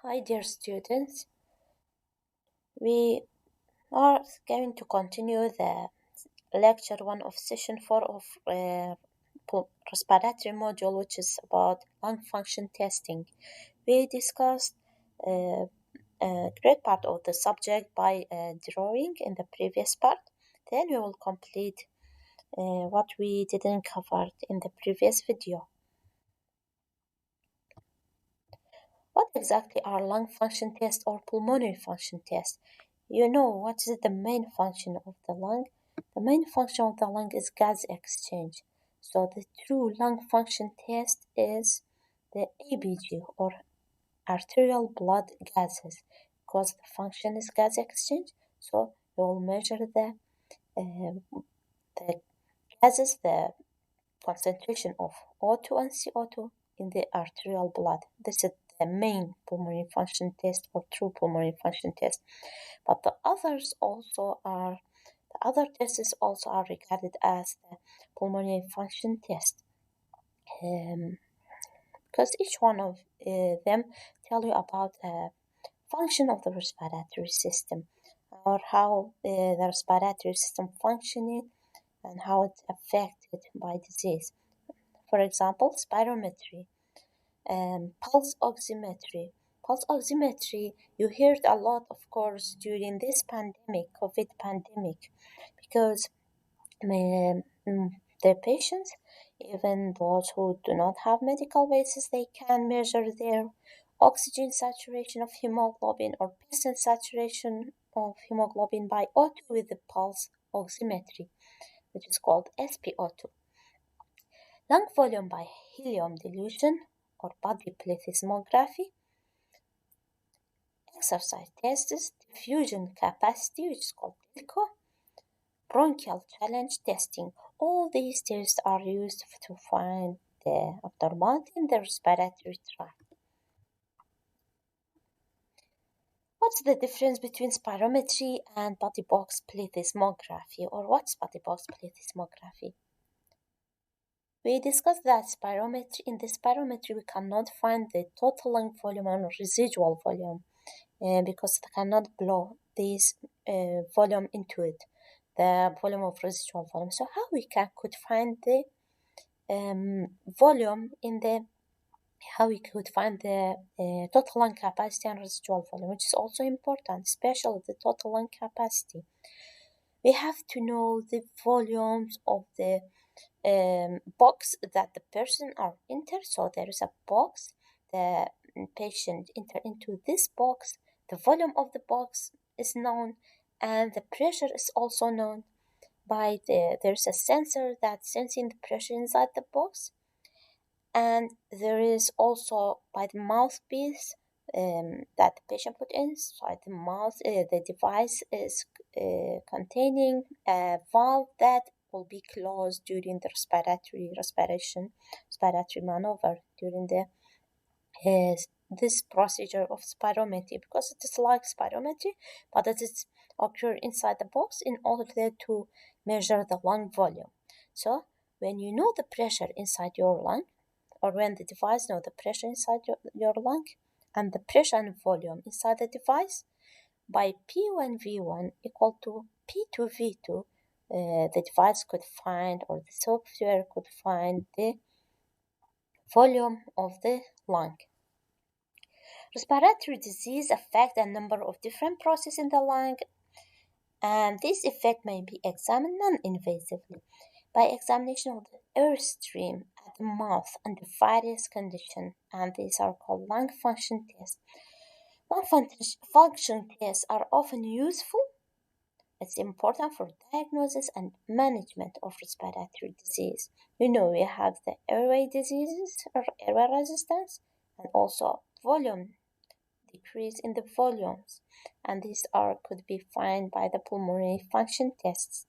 Hi, dear students. We are going to continue the lecture one of session four of respiratory module, which is about lung function testing. We discussed uh, a great part of the subject by drawing in the previous part. Then we will complete what we didn't cover in the previous video. What exactly are lung function tests or pulmonary function tests? You know what is the main function of the lung? The main function of the lung is gas exchange. So the true lung function test is the ABG or arterial blood gases because the function is gas exchange. So you will measure the gases, the concentration of O2 and CO2 in the arterial blood. This is the main pulmonary function test or true pulmonary function test. But the other tests also are regarded as the pulmonary function test. Because each one of them tell you about the function of the respiratory system or how the respiratory system functioning and how it's affected by disease. For example, spirometry, pulse oximetry. Pulse oximetry, you heard a lot, of course, during this pandemic, COVID pandemic, because the patients, even those who do not have medical basis, they can measure their oxygen saturation of hemoglobin or percent saturation of hemoglobin by O2 with the pulse oximetry, which is called SpO2. Lung volume by helium dilution or body plethysmography, exercise tests, diffusion capacity, which is called DILCO, bronchial challenge testing. All these tests are used to find the abnormality in the respiratory tract. What's the difference between spirometry and body box plethysmography, or what's body box plethysmography? We discussed that in the spirometry we cannot find the total lung volume and residual volume because they cannot blow this volume into it, the volume of residual volume. So how we could find the volume in the how we could find the total lung capacity and residual volume, which is also important, especially the total lung capacity. We have to know the volumes of the box that the person are enter. So there is a box. The patient enter into this box. The volume of the box is known, and the pressure is also known by there's a sensor that's sensing the pressure inside the box, and there is also by the mouthpiece that the patient put inside the mouth. The device is containing a valve that will be closed during the respiratory maneuver during the this procedure of spirometry, because it is like spirometry, but it is occur inside the box in order to measure the lung volume. So when you know the pressure inside your lung, or when the device know the pressure inside your lung and the pressure and volume inside the device, by P1V1 equal to P2V2, the device could find, or the software could find, the volume of the lung. Respiratory disease affect a number of different processes in the lung, and this effect may be examined non-invasively by examination of the airstream at the mouth under various conditions, and these are called lung function tests. Lung function tests are often useful. It's important for diagnosis and management of respiratory disease. We have the airway diseases or airway resistance, and also volume decrease in the volumes, and these could be found by the pulmonary function tests.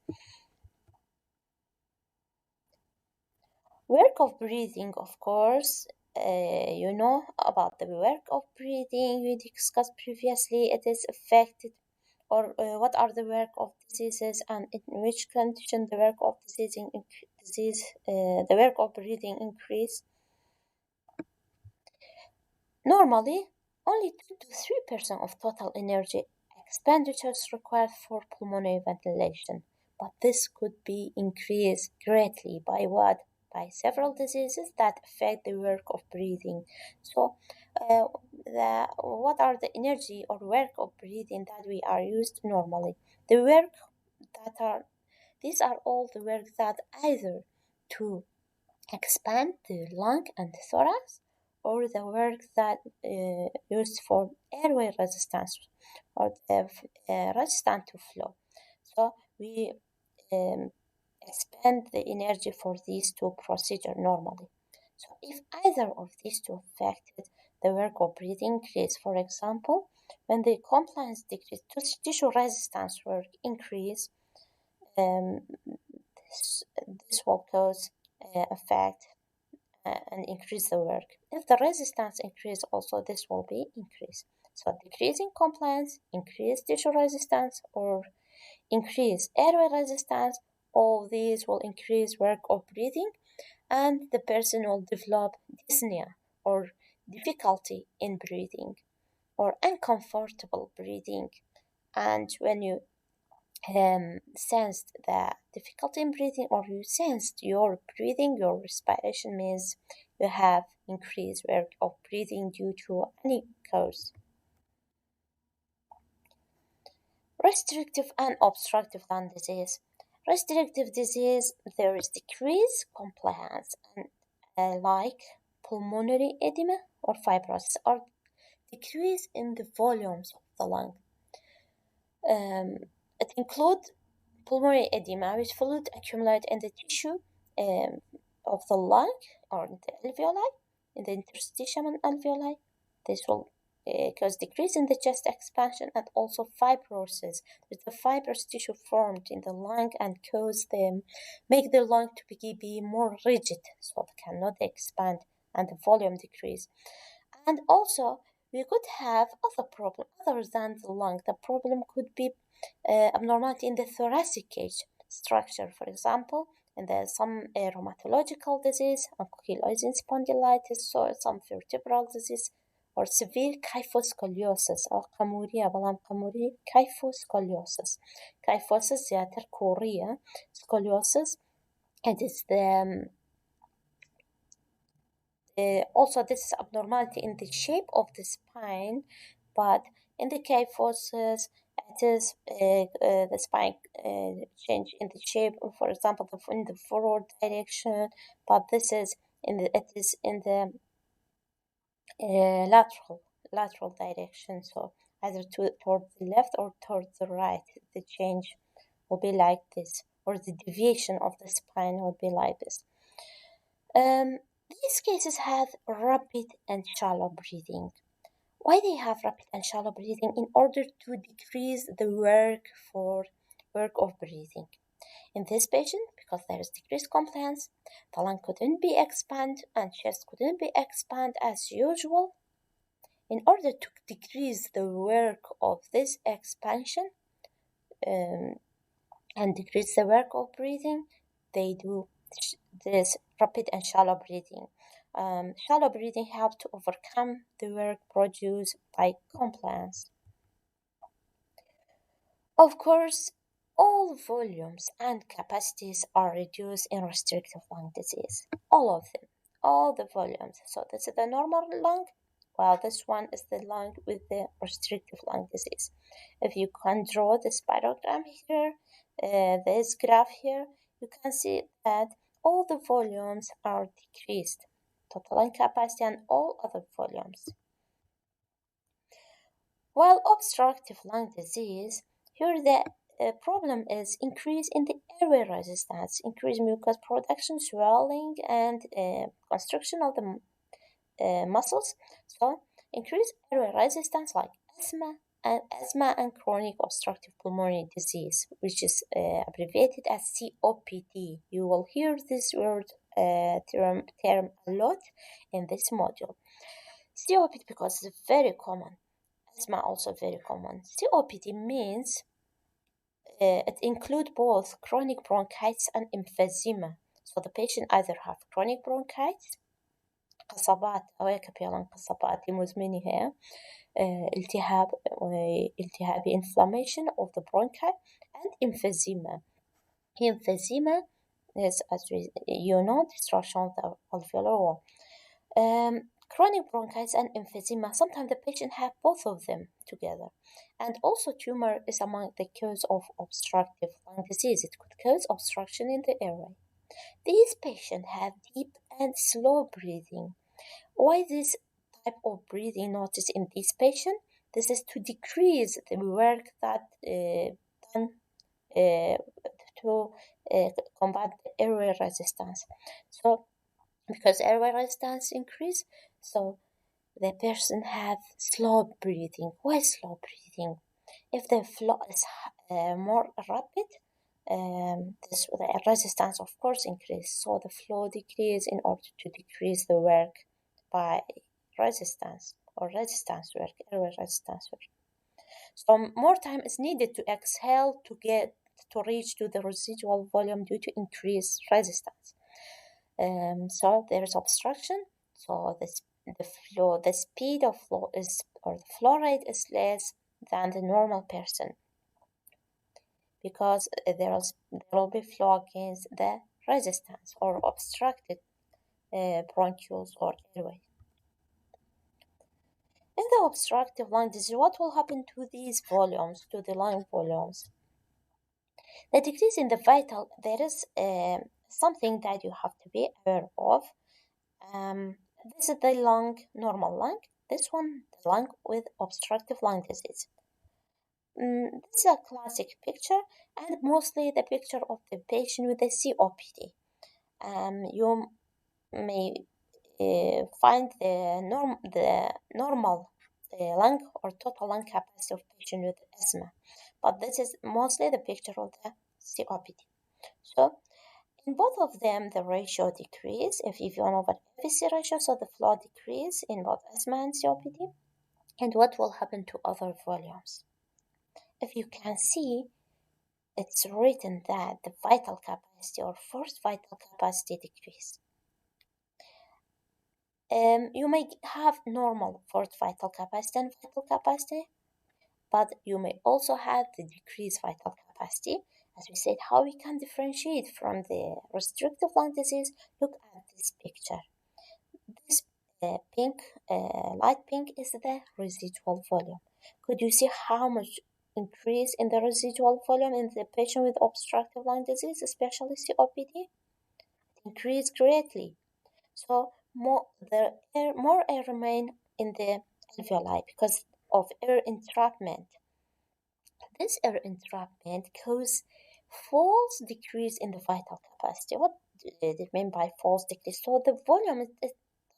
Work of breathing, of course, you know about the work of breathing we discussed previously. It is affected, or what are the work of diseases, and in which condition the work of the work of breathing increase. Normally, Only 2 to 3% of total energy expenditures required for pulmonary ventilation, but this could be increased greatly by what? By several diseases that affect the work of breathing. So, what are the energy or work of breathing that we are used normally? The work that are these are all the work that either to expand the lung and thorax, or the work that used for airway resistance or resistant to flow. So we um, expend the energy for these two procedures normally. So if either of these two affected, the work of breathing increase. For example, when the compliance decrease, tissue resistance work increase, um, this will cause effect and increase the work. If the resistance increase, also this will be increased. So decreasing compliance, increase tissue resistance, or increase airway resistance, all these will increase work of breathing, and the person will develop dyspnea or difficulty in breathing or uncomfortable breathing. And when you sensed the difficulty in breathing, or you sensed your breathing, your respiration, means you have increased work of breathing due to any cause. Restrictive and obstructive lung disease. Restrictive disease, there is decreased compliance, and like pulmonary edema or fibrosis, or decrease in the volumes of the lung. It includes pulmonary edema, which fluid accumulate in the tissue um, of the lung or in the alveoli, in the interstitium and alveoli. This will cause decrease in the chest expansion, and also fibrosis. There's the fibrous tissue formed in the lung and cause them, make the lung to be more rigid, so it cannot expand and the volume decrease. And also, we could have other problem other than the lung. The problem could be abnormality in the thoracic cage structure, for example, in the some rheumatological disease, ankylosing spondylitis, or some vertebral disease, or severe kyphoscoliosis, أو قمورية بلام قمورية kyphoscoliosis. Kyphosis زيادة كورية scoliosis. It is the also this is abnormality in the shape of the spine, but in the kyphosis it is the spine change in the shape, for example, in the forward direction, but this is it is in the lateral direction, so either toward the left or toward the right. The change will be like this, or the deviation of the spine will be like this. These cases have rapid and shallow breathing. Why they have rapid and shallow breathing? In order to decrease the work of breathing. In this patient, because there is decreased compliance, the lung couldn't be expanded and chest couldn't be expanded as usual. In order to decrease the work of this expansion and decrease the work of breathing, they do this rapid and shallow breathing. Shallow breathing helps to overcome the work produced by compliance. Of course, all volumes and capacities are reduced in restrictive lung disease. All of them, all the volumes. So this is the normal lung, while this one is the lung with the restrictive lung disease. If you can draw the spirogram here, this graph here, you can see that all the volumes are decreased, total lung capacity and all other volumes. While obstructive lung disease, here the problem is increase in the airway resistance, increased mucus production, swelling, and constriction of the muscles. So, increased airway resistance like asthma and chronic obstructive pulmonary disease, which is abbreviated as COPD. You will hear this word term a lot in this module. COPD, because it's very common. Asthma also very common. COPD means it includes both chronic bronchitis and emphysema. So the patient either have chronic bronchitis قصبات أو كبيرة انقصابات مزمنة التهاب inflammation of the bronchi and emphysema. Emphysema is, as you know, destruction of the alveolar wall. Chronic bronchitis and emphysema, sometimes the patient have both of them together. And also tumor is among the cause of obstructive lung disease. It could cause obstruction in the airway. These patients have deep and slow breathing. Why this type of breathing noticed in this patient? This is to decrease the work that done uh, to combat the airway resistance. So because airway resistance increase, so the person have slow breathing. Why slow breathing? If the flow is more rapid, the resistance of course increase, so the flow decrease in order to decrease the work by resistance or resistance work, airway resistance work. So more time is needed to exhale to reach to the residual volume due to increased resistance. So there is obstruction. So the speed of flow is, or the flow rate is less than the normal person, because there will be flow against the resistance or obstructed bronchioles or airway. In the obstructive lung disease, what will happen to these volumes, to the lung volumes? The decrease in the vital, there is something that you have to be aware of. This is the normal lung. This one, the lung with obstructive lung disease. This is a classic picture, and mostly the picture of the patient with the COPD. You may find the normal lung or total lung capacity of patient with asthma, but this is mostly the picture of the COPD. So in both of them, the ratio decrease if EV1 over FVC ratio, so the flow decrease in both asthma and COPD. And what will happen to other volumes? If you can see, it's written that the vital capacity or forced vital capacity decrease. You may have normal forced vital capacity and vital capacity, but you may also have the decreased vital capacity. As we said, how we can differentiate from the restrictive lung disease, look at this picture. This light pink is the residual volume. Could you see how much increase in the residual volume in the patient with obstructive lung disease, especially COPD? Increased greatly. So more air remain in the alveoli because of air entrapment. This air entrapment causes false decrease in the vital capacity. What did it mean by false decrease? So the volume it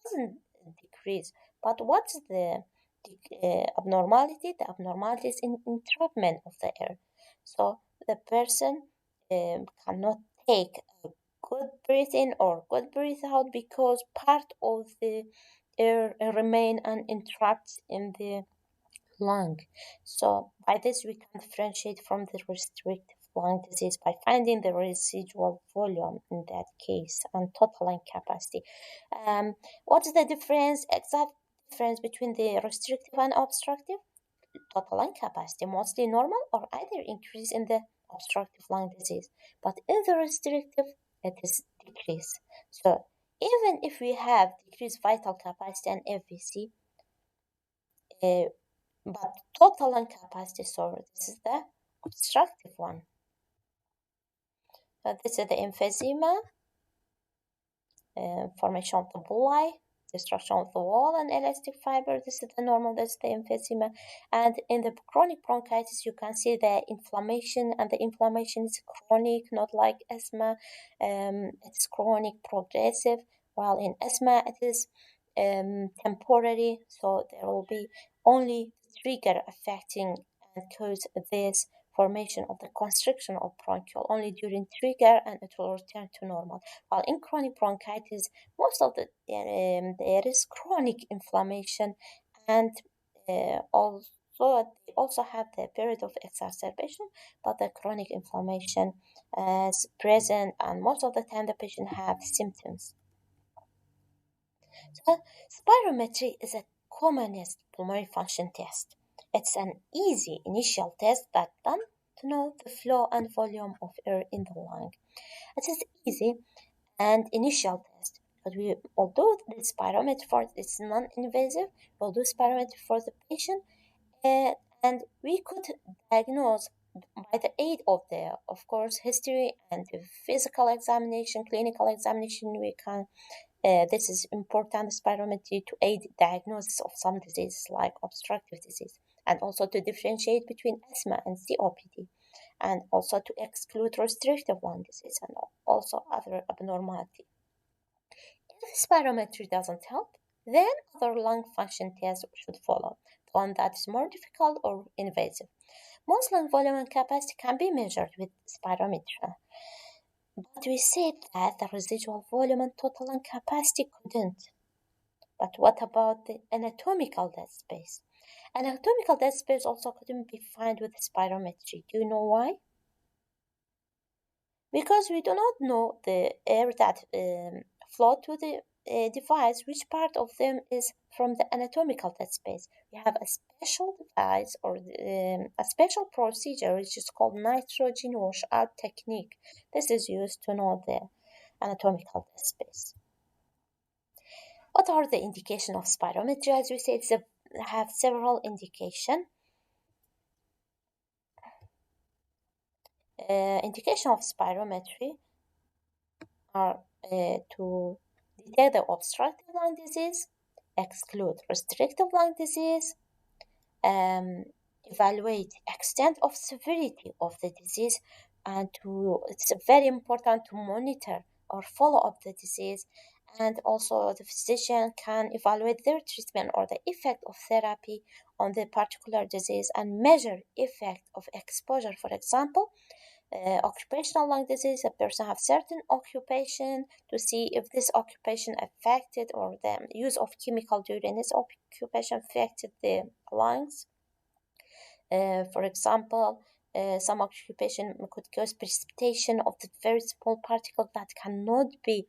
doesn't decrease, but what's the abnormality? The abnormality is in entrapment of the air. So the person cannot take a good breath in or good breath out because part of the air remain and entrapped in the lung. So by this we can differentiate from the restrictive lung disease by finding the residual volume in that case and total lung capacity. What is the exact difference between the restrictive and obstructive? Total lung capacity, mostly normal or either increase in the obstructive lung disease, but in the restrictive it is decrease. So even if we have decreased vital capacity and FVC, but total lung capacity, so this is the obstructive one. This is the emphysema, formation of the bullae, destruction of the wall and elastic fiber. This is the normal, this is the emphysema. And in the chronic bronchitis, you can see the inflammation, and the inflammation is chronic, not like asthma. It's chronic progressive, while in asthma it is temporary, so there will be only trigger affecting and cause this formation of the constriction of bronchiole only during trigger, and it will return to normal. While in chronic bronchitis, most of there is chronic inflammation, and they also have the period of exacerbation, but the chronic inflammation is present, and most of the time the patient have symptoms. So, spirometry is a commonest pulmonary function test. It's an easy initial test that done to know the flow and volume of air in the lung. It is easy and initial test. But although the spirometry for it's non-invasive, we'll do spirometry for the patient, uh, and we could diagnose by the aid of the, of course, history and the physical examination, clinical examination. We can. This is important spirometry to aid diagnosis of some diseases like obstructive disease, and also to differentiate between asthma and COPD, and also to exclude restrictive lung disease and also other abnormality. If spirometry doesn't help, then other lung function tests should follow, the one that is more difficult or invasive. Most lung volume and capacity can be measured with spirometry, but we said that the residual volume and total lung capacity couldn't. But what about the anatomical dead space? Anatomical dead space also couldn't be found with spirometry. Do you know why? Because we do not know the air that flow to the device, which part of them is from the anatomical dead space. We have a special device or a special procedure which is called nitrogen washout technique. This is used to know the anatomical dead space. What are the indications of spirometry? As we said, have several indications. Indication of spirometry are to detect the obstructive lung disease, exclude restrictive lung disease, um, evaluate extent of severity of the disease, and it's very important to monitor or follow up the disease, and also the physician can evaluate their treatment or the effect of therapy on the particular disease and measure effect of exposure. For example, occupational lung disease, a person have certain occupation to see if this occupation affected or the use of chemical during this occupation affected the lungs. For example, some occupation could cause precipitation of the very small particle that cannot be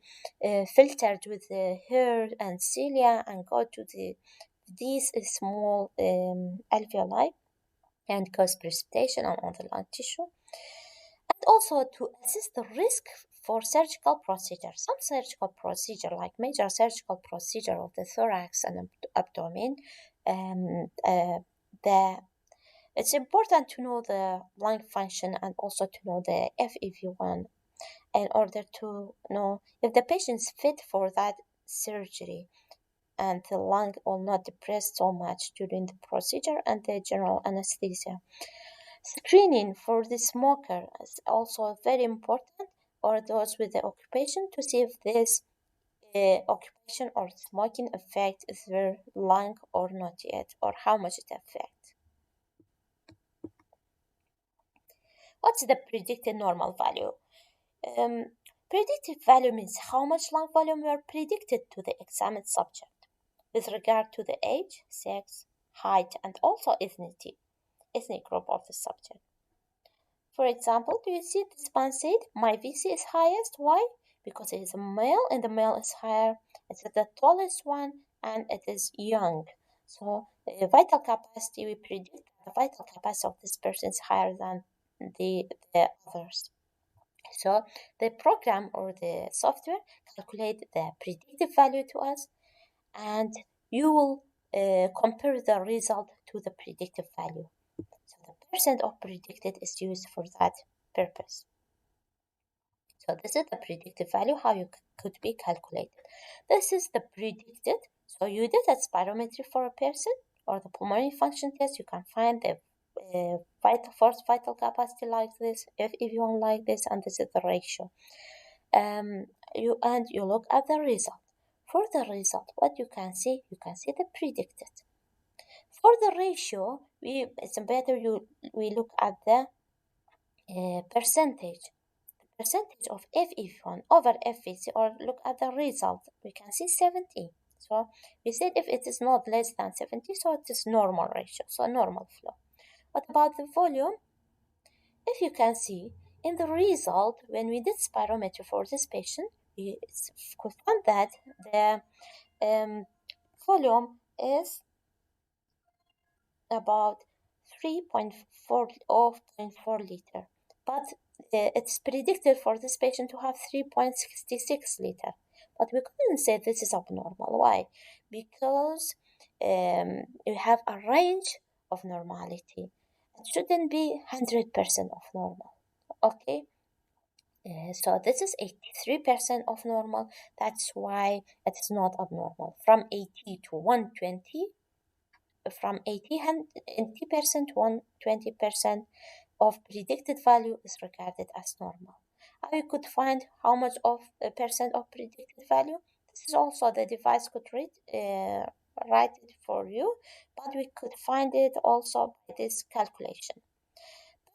filtered with the hair and cilia and go to these small alveoli and cause precipitation on the lung tissue, and also to assess the risk for surgical procedure. Some surgical procedure, like major surgical procedure of the thorax and abdomen, the it's important to know the lung function and also to know the FEV1 in order to know if the patient is fit for that surgery and the lung will not depress so much during the procedure and the general anesthesia. Screening for the smoker is also very important, or those with the occupation, to see if this occupation or smoking affects their lung or not yet, or how much it affects. What's the predicted normal value? Um, Predicted value means how much lung volume were predicted to the examined subject with regard to the age, sex, height, and also ethnic group of the subject. For example, do you see this man said, my VC is highest? Why? Because it is a male and the male is higher. It's the tallest one and it is young. So the vital capacity, we predict the vital capacity of this person is higher than the others. So the program or the software calculate the predictive value to us, and you will compare the result to the predictive value. So the percent of predicted is used for that purpose. So this is the predictive value, how you could be calculated. This is the predicted. So you did a spirometry for a person or the pulmonary function test. You can find the vital capacity like this, FEV1 like this, and this is the ratio. You look at the result. For the result, what you can see the predicted. For the ratio, it's better we look at the percentage of FEV1 over FVC, or look at the result. We can see 70. So we said if it is not less than 70, so it is normal ratio, so normal flow. What about the volume? If you can see in the result, when we did spirometry for this patient, we found that the um, volume is about 3.4 or zero point 0.4 liter, but it's predicted for this patient to have 3.66 liter. But we couldn't say this is abnormal. Why? Because you have a range of normality. It shouldn't be 100% of normal. Okay, so this is 83% of normal. That's why it is not abnormal. From 80 to 120, from 80% to 120% of predicted value is regarded as normal. How you could find how much of a percent of predicted value? This is also the device could write it for you, but we could find it also by this calculation.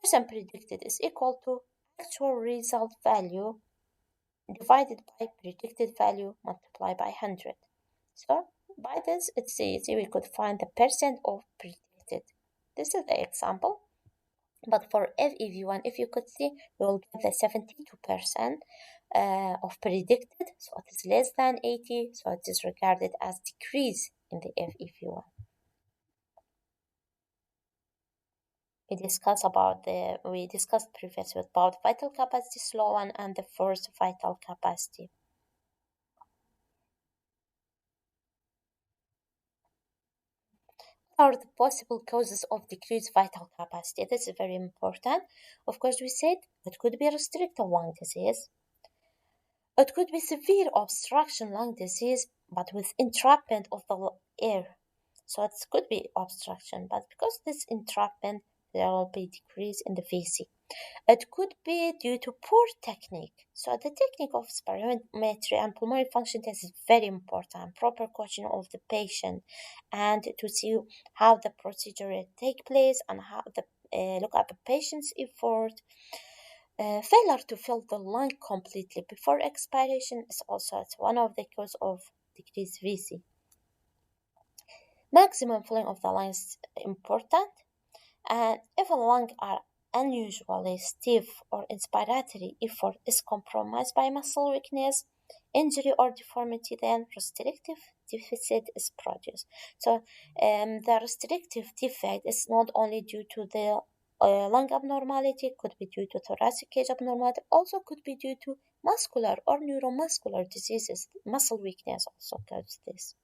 Percent predicted is equal to actual result value divided by predicted value multiplied by 100. So by this, it's easy. We could find the percent of predicted. This is the example. But for FEV1, if you could see, we will get the 72% of predicted. So it is less than 80. So it is regarded as decrease in the FEV1. We discussed previously about vital capacity slow one and the forced vital capacity. Are the possible causes of decreased vital capacity? This is very important. Of course, we said it could be restrictive lung disease. It could be severe obstruction lung disease, but with entrapment of the air. So it could be obstruction, but because this entrapment, there will be decrease in the VC. It could be due to poor technique. So the technique of spirometry and pulmonary function test is very important. Proper coaching of the patient and to see how the procedure take place and how the look at the patient's effort. Failure to fill the lung completely before expiration is also one of the cause of decreased VC. Maximum filling of the lung is important, and if a lung are unusually stiff or inspiratory effort is compromised by muscle weakness, injury or deformity, then restrictive deficit is produced. So the restrictive defect is not only due to the lung abnormality, could be due to thoracic cage abnormality, also could be due to muscular or neuromuscular diseases. Muscle weakness also causes this.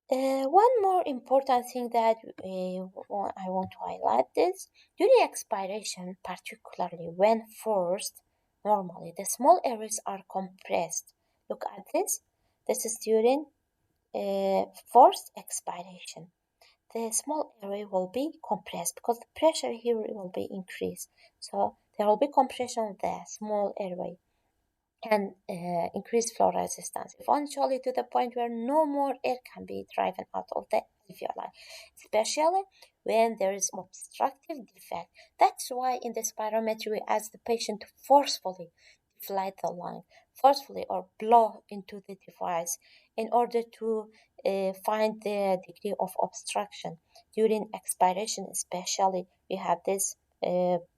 One more important thing that I want to highlight is during expiration, particularly when forced, normally the small areas are compressed. Look at this. This is during forced expiration. The small area will be compressed because the pressure here will be increased. So there will be compression of the small airway and increase flow resistance, eventually to the point where no more air can be driven out of the alveoli, especially when there is obstructive defect. That's why in the spirometry we ask the patient to forcefully deflate the lung, forcefully or blow into the device in order to find the degree of obstruction. During expiration especially, we have this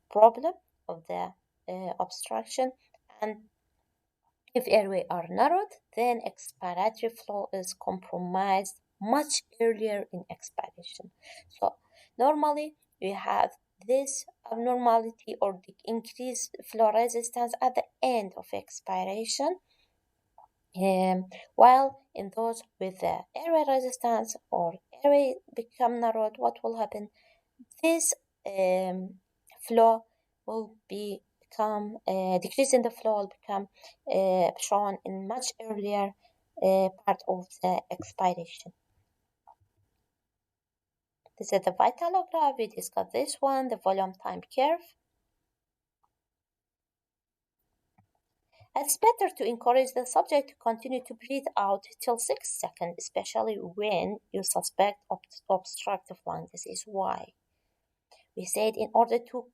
problem of the obstruction, and if airway are narrowed, then expiratory flow is compromised much earlier in expiration. So normally we have this abnormality or the increased flow resistance at the end of expiration, while in those with the airway resistance or airway become narrowed, what will happen? This flow will become decrease in the flow will become shown in much earlier part of the expiration. This is the vitalograph. We discussed this one, the volume time curve. It's better to encourage the subject to continue to breathe out till 6 seconds, especially when you suspect obstructive lung disease. Why? We said in order to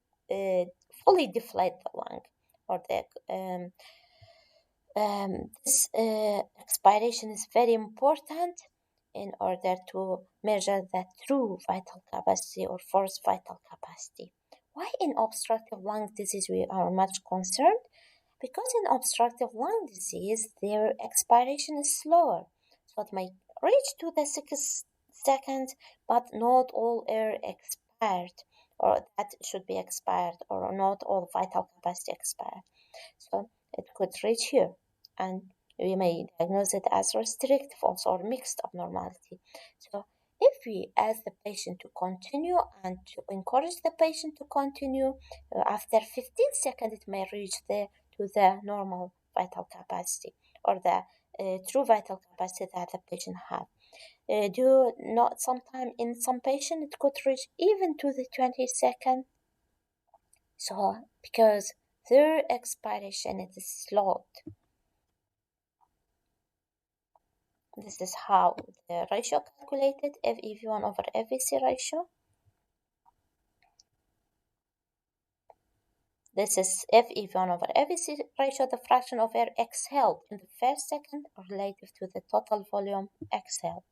fully deflate the lung or the this expiration is very important in order to measure the true vital capacity or forced vital capacity. Why in obstructive lung disease we are much concerned? Because in obstructive lung disease, their expiration is slower. So it may reach to the 6 seconds, but not all air expired, or that should be expired, or not all vital capacity expired. So it could reach here, and we may diagnose it as restrictive also or mixed abnormality. So if we ask the patient to continue and to encourage the patient to continue, after 15 seconds it may reach to the normal vital capacity or the true vital capacity that the patient have. Do not sometime in some patient it could reach even to the 20 second. So because their expiration is slowed. This is how the ratio calculated, FEV1 over FVC ratio. This is FEV1 over FVC ratio, the fraction of air exhaled in the first second relative to the total volume exhaled.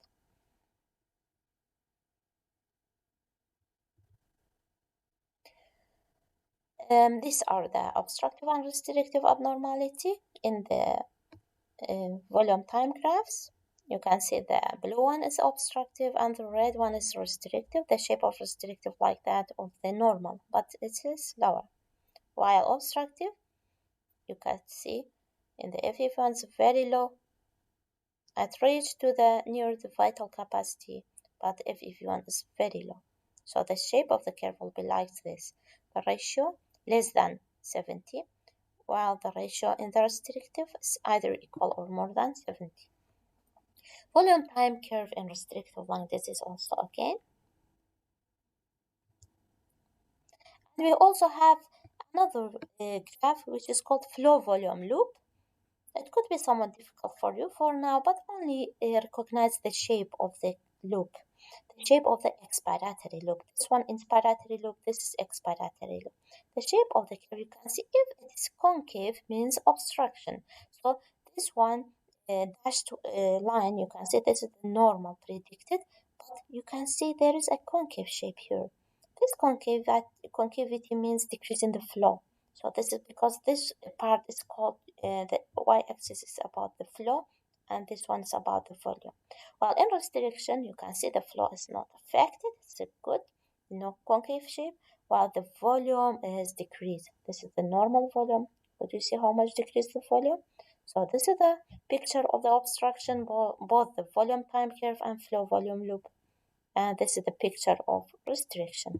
These are the obstructive and restrictive abnormality in the volume time graphs. You can see the blue one is obstructive and the red one is restrictive, the shape of restrictive like that of the normal, but it is lower. While obstructive, you can see in the FEV1 is very low at reach to the near the vital capacity, but FEV1 is very low. So the shape of the curve will be like this. The ratio less than 70, while the ratio in the restrictive is either equal or more than 70. Volume time curve in restrictive lung disease also again. And we also have another graph which is called flow volume loop. It could be somewhat difficult for you for now, but only recognize the shape of the loop, the shape of the expiratory loop. This one inspiratory loop, this is expiratory loop. The shape of the curve, you can see if it is concave means obstruction. So this one dashed line, you can see this is the normal predicted, but you can see there is a concave shape here. This concavity means decrease in the flow. So this is because this part is called the y-axis is about the flow and this one is about the volume. While in restriction, you can see the flow is not affected. It's a good, concave shape, while the volume is decreased. This is the normal volume. But you see how much decreased the volume? So this is the picture of the obstruction, both the volume time curve and flow volume loop. And this is the picture of restriction.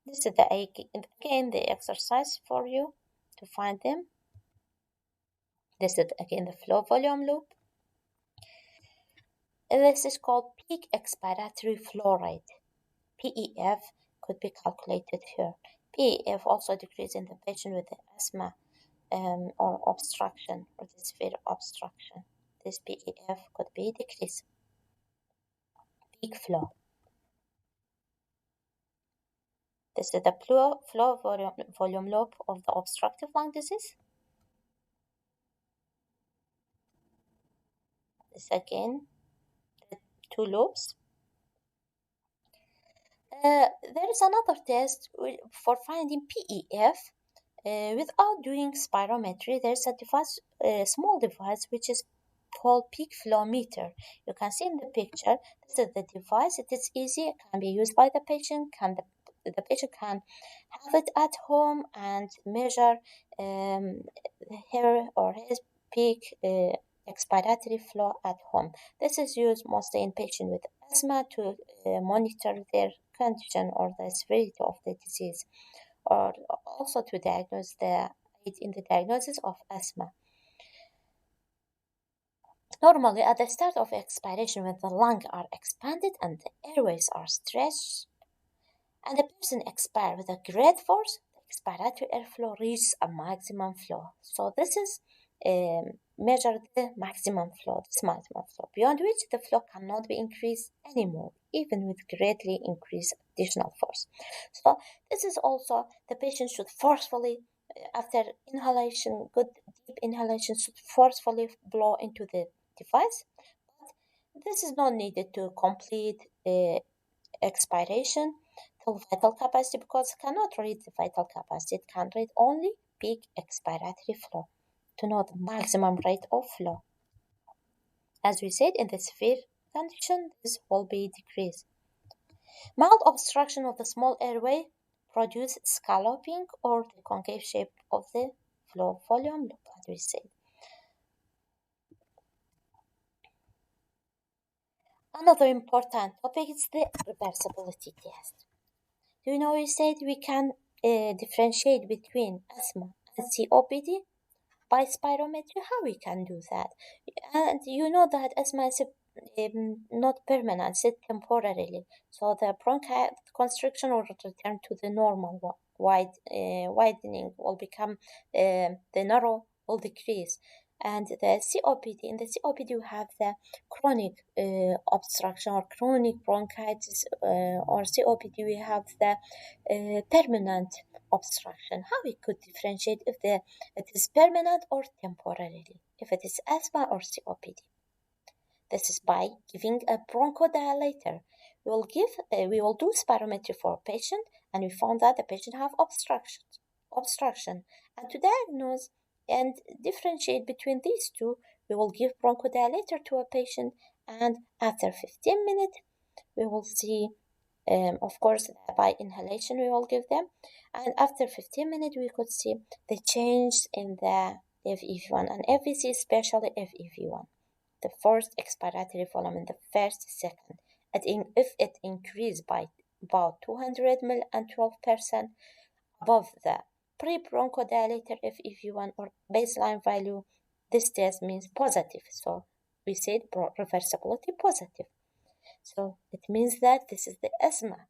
This is again the exercise for you to find them. This is again the flow volume loop. This is called peak expiratory flow rate. PEF could be calculated here. PEF also decreases in the patient with the asthma or obstruction or the severe obstruction. This PEF could be decreased. Peak flow. This is the flow volume loop of the obstructive lung disease. This again, the two loops. There is another test for finding PEF without doing spirometry. There's a small device which is called peak flow meter. You can see in the picture. This is the device. It is easy. It can be used by the patient. The patient can have it at home and measure her or his peak expiratory flow at home. This is used mostly in patients with asthma to monitor their condition or the severity of the disease, or also to diagnose aid in the diagnosis of asthma. Normally, at the start of expiration, when the lungs are expanded and the airways are stretched, and the person expires with a great force, the expiratory airflow reaches a maximum flow. So this is measure the maximum flow, beyond which the flow cannot be increased anymore, even with greatly increased additional force. So this is also the patient should forcefully, after inhalation, good deep inhalation, should forcefully blow into the device. But this is not needed to complete expiration till vital capacity because it cannot read the vital capacity. It can read only peak expiratory flow to know the maximum rate of flow. As we said, in the severe condition, this will be decreased. Mild obstruction of the small airway produce scalloping or the concave shape of the flow volume, as we said. Another important topic is the reversibility test. Do you know we said we can differentiate between asthma and COPD by spirometry? How we can do that? And you know that asthma is not permanent, it's temporarily. So the bronchial constriction will return to the normal widening will become the narrow will decrease. And the COPD, in the COPD you have the chronic obstruction or chronic bronchitis, or COPD we have the permanent obstruction. How we could differentiate if it is permanent or temporarily, if it is asthma or COPD? This is by giving a bronchodilator. We will do spirometry for a patient, and we found that the patient have obstruction. And to diagnose and differentiate between these two, we will give bronchodilator to a patient, and after 15 minutes, we will see, of course, by inhalation we will give them, and after 15 minutes we could see the change in the FEV1 and FVC, especially FEV1, the first expiratory volume in the first second. If it increased by about 200 ml and 12% above the pre-bronchodilator FEV1 or baseline value, this test means positive. So we said reversibility positive. So it means that this is the asthma,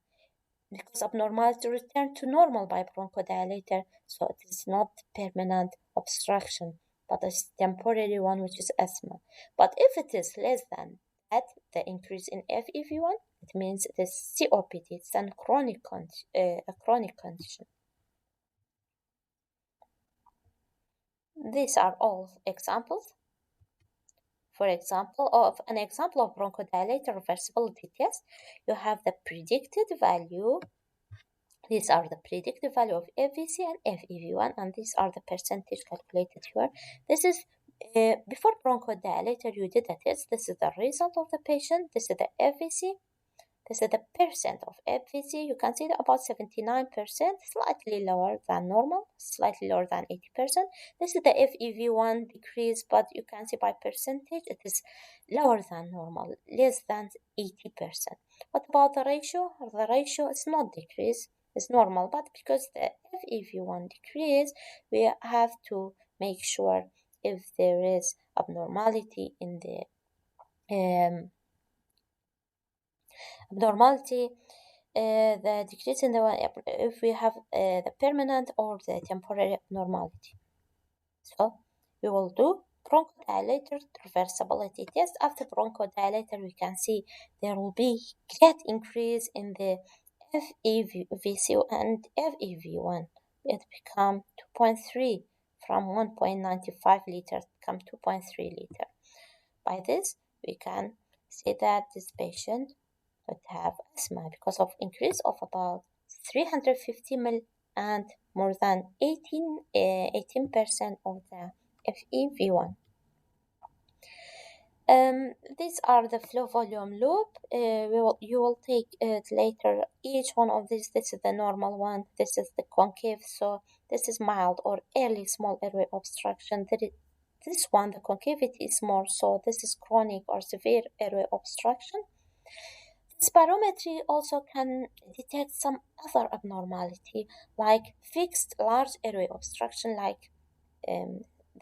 because abnormality return to normal by bronchodilator, so it is not permanent obstruction, but a temporary one, which is asthma. But if it is less than that, the increase in FEV1, it means it is COPD, it's a chronic condition. These are all examples. For example, of an example of bronchodilator reversibility test, you have the predicted value. These are the predicted value of FVC and FEV1, and these are the percentage calculated here. This is before bronchodilator you did a test. This is the result of the patient. This is the FVC. This is the percent of FVC. You can see that about 79%, slightly lower than normal, slightly lower than 80%. This is the FEV1 decrease, but you can see by percentage it is lower than normal, less than 80%. What about the ratio? The ratio is not decrease, it's normal, but because the FEV1 decrease, we have to make sure if there is abnormality in the abnormality, the decrease in the one, if we have the permanent or the temporary abnormality. So we will do bronchodilator reversibility test. After bronchodilator, we can see there will be great increase in the FEVC and FEV1. It become 2.3 from 1.95 liters become 2.3 liter. By this, we can say that this patient would have asthma because of increase of about 350 ml and more than 18% of the FEV1. These are the flow volume loop. You will take it later. Each one of these, this is the normal one, this is the concave, so this is mild or early small airway obstruction. This one, the concavity is more, so this is chronic or severe airway obstruction. Spirometry also can detect some other abnormality, like fixed large airway obstruction, like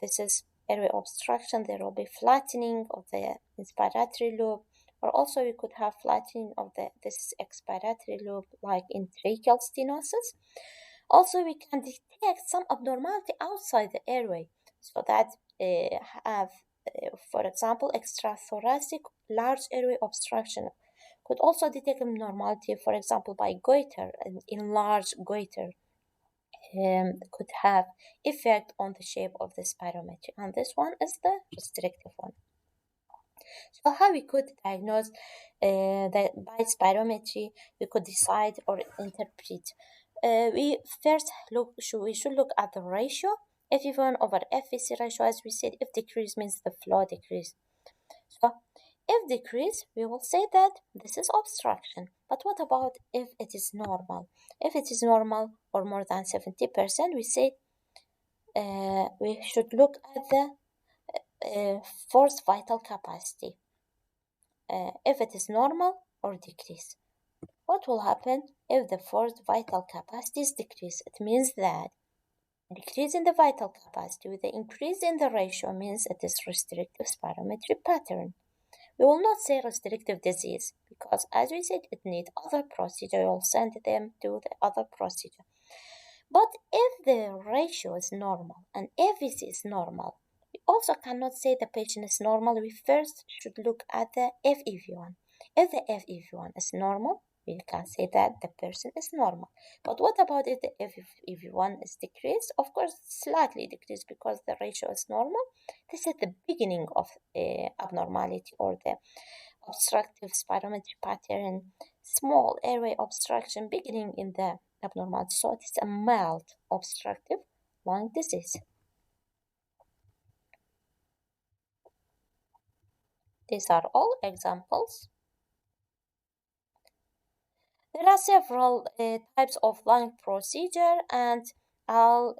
this is airway obstruction. There will be flattening of the inspiratory loop, or also we could have flattening of this expiratory loop, like in tracheal stenosis. Also, we can detect some abnormality outside the airway, so that have, for example, extrathoracic large airway obstruction. Could also detect abnormality, for example, by goiter, an enlarged goiter could have effect on the shape of the spirometry, and this one is the restrictive one. So how we could diagnose that by spirometry, we could decide or interpret. We should look at the ratio FEV1 over FVC ratio, as we said, if decrease means the flow decrease. So if decrease, we will say that this is obstruction. But what about if it is normal? If it is normal or more than 70%, we say we should look at the forced vital capacity. If it is normal or decrease. What will happen if the forced vital capacity is decreased? It means that decrease in the vital capacity with the increase in the ratio means it is restrictive spirometry pattern. We will not say restrictive disease because, as we said, it needs other procedure. We will send them to the other procedure. But if the ratio is normal and AVC is normal, we also cannot say the patient is normal. We first should look at the FEV1. If the FEV1 is normal, we can say that the person is normal. But what about if the FEV1 is decreased? Of course, slightly decreased because the ratio is normal. This is the beginning of abnormality or the obstructive spirometry pattern, small airway obstruction beginning in the abnormality. So it is a mild obstructive lung disease. These are all examples. There are several types of lung procedure, and I'll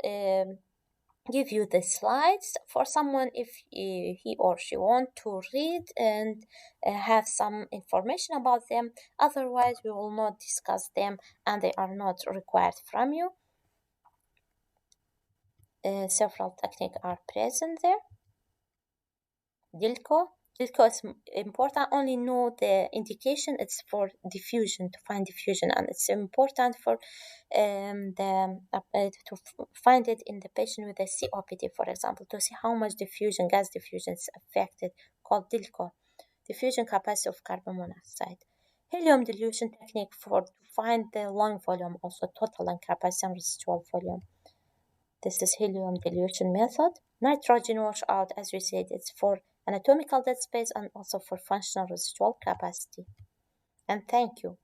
give you the slides for someone if he or she want to read and have some information about them. Otherwise, we will not discuss them, and they are not required from you. Several techniques are present there. Dilco is important. Only know the indication. It's for diffusion, to find diffusion, and it's important for to find it in the patient with a COPD, for example, to see how much diffusion, gas diffusion is affected, called Dilco, diffusion capacity of carbon monoxide. Helium dilution technique for to find the lung volume, also total lung capacity and residual volume. This is helium dilution method. Nitrogen washout, as we said, it's for anatomical dead space and also for functional residual capacity. And thank you.